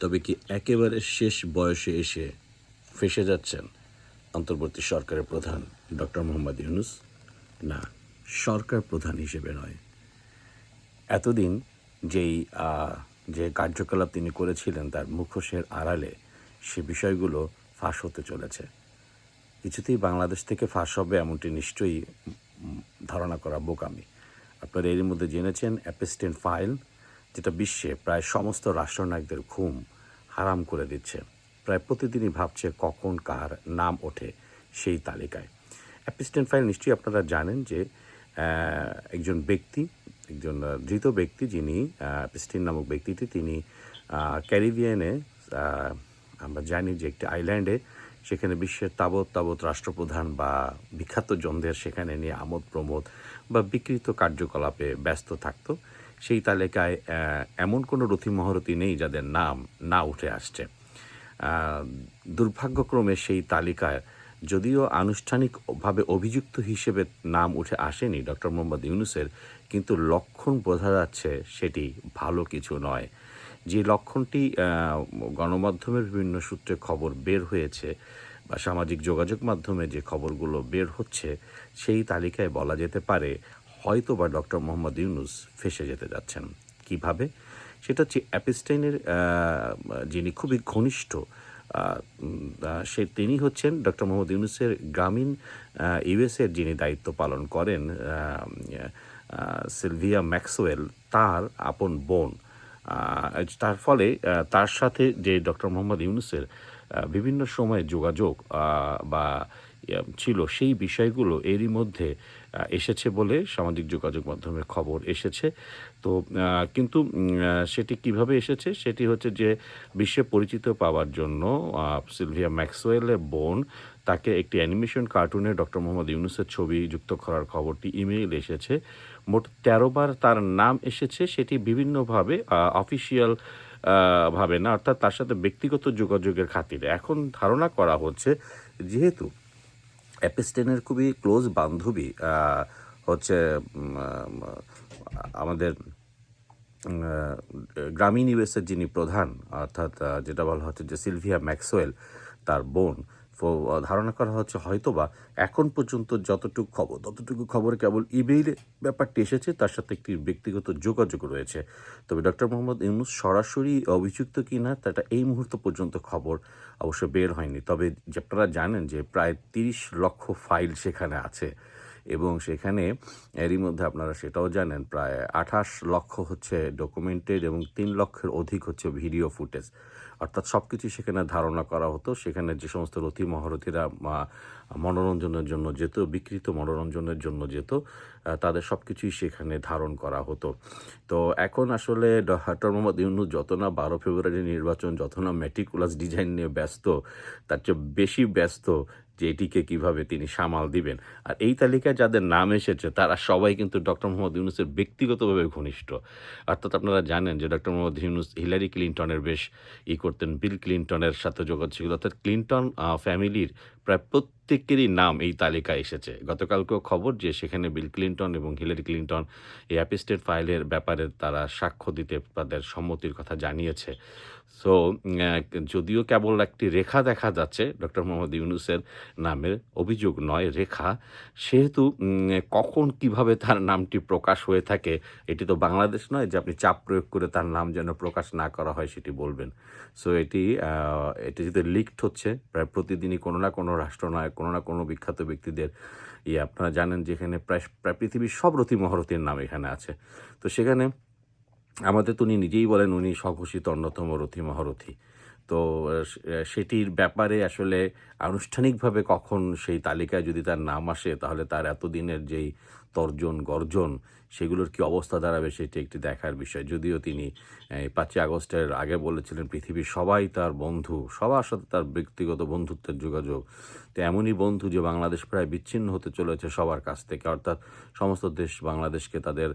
তবে কি একেবারে শেষ বয়সে এসে ফেঁসে যাচ্ছেন অন্তর্বর্তী সরকারের প্রধান ডক্টর মোহাম্মদ ইউনূস? না, সরকার প্রধান হিসেবে নয়। এতদিন যেই যে কার্যকলাপ তিনি করেছিলেন তার মুখোশের আড়ালে সে বিষয়গুলো ফাঁস হতে চলেছে। কিছুতেই বাংলাদেশ থেকে ফাঁস হবে এমনটি নিশ্চয়ই ধারণা করা বোকামি। আপনারা এরই মধ্যে জেনেছেন অ্যাপস্টেইন ফাইল, যেটা বিশ্বে প্রায় সমস্ত রাষ্ট্রনায়কদের ঘুম হারাম করে দিচ্ছে। প্রায় প্রতিদিনই ভাবছে কখন কার নাম ওঠে সেই তালিকায়। অ্যাপস্টেইন ফাইল নিশ্চয়ই আপনারা জানেন যে একজন ব্যক্তি, একজন ধৃত ব্যক্তি, যিনি অ্যাপস্টেইন নামক ব্যক্তিটি, তিনি ক্যারিবিয়ানে, আমরা জানি যে একটি আইল্যান্ডে, সেখানে বিশ্বের তাবৎ তাবৎ রাষ্ট্রপ্রধান বা বিখ্যাত জনদের সেখানে নিয়ে আমোদ প্রমোদ বা বিকৃত কার্যকলাপে ব্যস্ত থাকতো। সেই তালিকায় এমন কোনো রথী মহারথী নেই যাদের নাম না উঠে আসছে। দুর্ভাগ্যক্রমে সেই তালিকায় যদিও আনুষ্ঠানিকভাবে অভিযুক্ত হিসেবে নাম উঠে আসেনি ডক্টর মোহাম্মদ ইউনূসের, কিন্তু লক্ষণ বোঝা যাচ্ছে সেটি ভালো কিছু নয়। যে লক্ষণটি গণমাধ্যমের বিভিন্ন সূত্রে খবর বের হয়েছে বা সামাজিক যোগাযোগ মাধ্যমে যে খবরগুলো বের হচ্ছে, সেই তালিকায় বলা যেতে পারে হয়তো বা ডক্টর মোহাম্মদ ইউনূস ফেঁসে যেতে যাচ্ছেন। কিভাবে? সেটা হচ্ছে অ্যাপস্টাইনের যিনি খুবই ঘনিষ্ঠ, তিনি হচ্ছেন ডক্টর মোহাম্মদ ইউনূসের গ্রামীণ ইউএসের যিনি দায়িত্ব পালন করেন, সিলভিয়া ম্যাক্সওয়েল, তার আপন বোন। তার ফলে তার সাথে যে ডক্টর মোহাম্মদ ইউনূসের বিভিন্ন সময়ে যোগাযোগ বা ছিল, সেই বিষয়গুলো এরই মধ্যে এসেছে বলে সামাজিক যোগাযোগ মাধ্যমের খবর এসেছে। তো কিন্তু সেটি কিভাবে এসেছে? সেটি হচ্ছে যে বিশ্বে পরিচিত পাওয়ার জন্য সিলভিয়া ম্যাক্সওয়েলের বোন তাকে একটি অ্যানিমেশন কার্টুনে ডক্টর মোহাম্মদ ইউনূসের ছবি যুক্ত করার খবরটি ইমেইল এসেছে। মোট ১৩ বার তার নাম এসেছে, সেটি বিভিন্নভাবে অফিসিয়াল ভাবে না, অর্থাৎ তার সাথে ব্যক্তিগত যোগাযোগের খাতিরে। এখন ধারণা করা হচ্ছে, যেহেতু অ্যাপস্টেইনের খুবই ক্লোজ বান্ধবী হচ্ছে আমাদের গ্রামীণ ইউএসের যিনি প্রধান, অর্থাৎ যেটা বলা হচ্ছে যে সিলভিয়া ম্যাক্সওয়েল, তার বোন। ধারণা করা হচ্ছে হয়তোবা এখন পর্যন্ত ততটুকু খবর কেবল ইমেইলে ব্যাপারটি এসেছে, তার সাথে একটি ব্যক্তিগত যোগাযোগ রয়েছে। তবে ডক্টর মোহাম্মদ ইউনূস সরাসরি অভিযুক্ত কিনা তা এই মুহূর্ত পর্যন্ত খবর অবশ্য বের হয়নি। তবে যে আপনারা জানেন যে প্রায় ৩০ লক্ষ ফাইল সেখানে আছে, এবং সেখানে এরই মধ্যে আপনারা সেটাও জানেন প্রায় ২৮ লক্ষ হচ্ছে ডকুমেন্টেড এবং ৩ লক্ষের অধিক হচ্ছে ভিডিও ফুটেজ। অর্থাৎ সব কিছুই সেখানে ধারণা করা হতো। সেখানে যে সমস্ত রথী মহারথীরা মনোরঞ্জনের জন্য যেত, বিকৃত মনোরঞ্জনের জন্য যেত, তাদের সব কিছুই সেখানে ধারণ করা হতো। তো এখন আসলে ডক্টর মোহাম্মদ ইউনূস যত না ১২ ফেব্রুয়ারি নির্বাচন, যত না মেটিকুলাস ডিজাইন নিয়ে ব্যস্ত, তার চেয়ে বেশি ব্যস্ত যে এটিকে কীভাবে তিনি সামাল দিবেন। আর এই তালিকায় যাদের নাম এসেছে তারা সবাই কিন্তু ডক্টর মোহাম্মদ ইউনূসের ব্যক্তিগতভাবে ঘনিষ্ঠ। অর্থাৎ আপনারা জানেন যে ডক্টর মোহাম্মদ ইউনূস হিলারি ক্লিনটনের বেশ করতেন, বিল ক্লিনটনের সাথে যোগাযোগ ছিল, অর্থাৎ ক্লিনটন ফ্যামিলির প্রায় প্রত্যেকেরই নাম এই তালিকায় এসেছে। গতকালকেও খবর যে সেখানে বিল ক্লিনটন এবং হিলারি ক্লিনটন এই অ্যাপস্টেইন ফাইলের ব্যাপারে তারা সাক্ষ্য দিতে তাদের সম্মতির কথা জানিয়েছে। সো যদিও কেবল একটি রেখা দেখা যাচ্ছে ডক্টর মোহাম্মদ ইউনূসের নামের, অভিযোগ নয়, রেখা, সেহেতু কখন কিভাবে তার নামটি প্রকাশ হয়ে থাকে, এটি তো বাংলাদেশ নয় যে আপনি চাপ প্রয়োগ করে তার নাম যেন প্রকাশ না করা হয় সেটি বলবেন। সো এটি যেহেতু লিকড হচ্ছে প্রায় প্রতিদিনই কোনো না কোনো রাষ্ট্রনায়ক, কোনো না কোনো বিখ্যাত ব্যক্তিদের, আপনারা জানেন যে এখানে প্রায় পৃথিবীর সব রথী মহারথীর নাম এখানে আছে। তো সেখানে আমাদের তো উনি নিজেই বলেন উনি স্বঘোষিত অন্যতম রথী মহারথী। তো সেটির ব্যাপারে আসলে আনুষ্ঠানিকভাবে কখন সেই তালিকায় যদি তার নাম আসে, তাহলে তার এতদিনের যেই তর্জন গর্জন, সেগুলোর কি অবস্থা দাঁড়াবে সেটি একটি দেখার বিষয়। যদিও তিনি ৫ই আগস্টের আগে বলেছিলেন পৃথিবীর সবাই তার বন্ধু, সবার সাথে তার ব্যক্তিগত বন্ধুত্বের যোগাযোগ। তো এমনই বন্ধু যে বাংলাদেশ প্রায় বিচ্ছিন্ন হতে চলেছে সবার কাছ থেকে, অর্থাৎ সমস্ত দেশ বাংলাদেশকে তাদের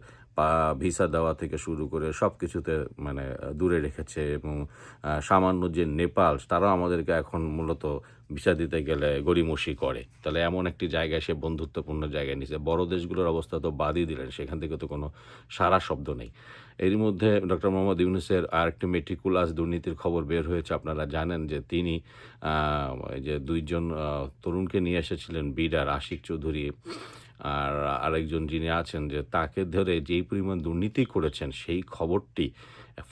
ভিসা দেওয়া থেকে শুরু করে সব কিছুতে মানে দূরে রেখেছে, এবং সামান্য যে নেপাল তারাও আমাদেরকে এখন মূলত ভিসা দিতে গেলে গড়িমসি করে। তাহলে এমন একটি জায়গায় সে বন্ধুত্বপূর্ণ জায়গায় নিছে। বড় দেশগুলোর অবস্থা তো বাদই দিলেন, সেখান থেকে তো কোনো সাড়া শব্দ নেই। এরই মধ্যে ডক্টর মোহাম্মদ ইউনূসের আরেকটি মেটিকুলাস দুর্নীতির খবর বের হয়েছে। আপনারা জানেন যে তিনি এই যে ২ জন তরুণকে নিয়ে এসেছিলেন বিডার, আশিক চৌধুরী আর আরেকজন যিনি আছেন, যে তাকে ধরে যেই পরিমাণ দুর্নীতি করেছেন সেই খবরটি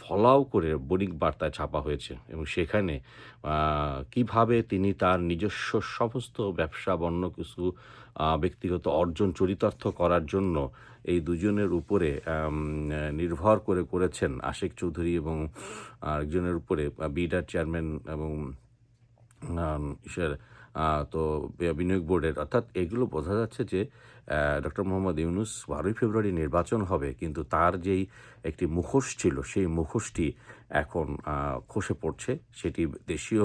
ফলাও করে বণিক বার্তায় ছাপা হয়েছে, এবং সেখানে কিভাবে তিনি তার নিজস্ব সমস্ত ব্যবসা বন্য কিছু ব্যক্তিগত অর্জন চরিতার্থ করার জন্য এই দুজনের উপরে নির্ভর করে করেছেন, আশিক চৌধুরী এবং আরেকজনের উপরে বিডার চেয়ারম্যান এবং ইসের তো বিনিয়োগ বোর্ডের, অর্থাৎ এগুলো বোঝা যাচ্ছে যে ডক্টর মোহাম্মদ ইউনূস ১২ই ফেব্রুয়ারি নির্বাচন হবে, কিন্তু তার যেই একটি মুখোশ ছিল সেই মুখোশটি এখন খসে পড়ছে। সেটি দেশীয়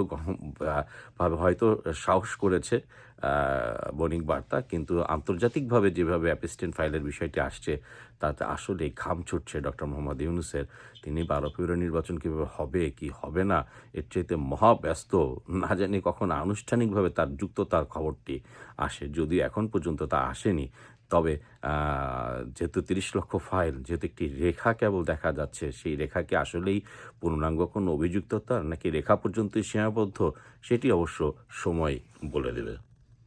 ভাবে হয়তো সাহস করেছে বণিক বার্তা, কিন্তু আন্তর্জাতিকভাবে যেভাবে অ্যাপস্টেইন ফাইলের বিষয়টি আসছে তাতে আসলেই ঘাম ছুটছে ডক্টর মোহাম্মদ ইউনূসের। তিনি ১২ ফেব্রুয়ারি নির্বাচন কীভাবে হবে কি হবে না এর চাইতে মহাব্যস্ত, না জানি কখন আনুষ্ঠানিকভাবে তার যুক্ততার খবরটি আসে। যদিও এখন পর্যন্ত তা আসেনি। তবে যেহেতু ৩০ লক্ষ ফাইল, যেহেতু একটি রেখা কেবল দেখা যাচ্ছে, সেই রেখা কি আসলেই পূর্ণাঙ্গ কোনো অভিযুক্ততা নাকি রেখা পর্যন্তই সীমাবদ্ধ, সেটি অবশ্য সময় বলে দেবে।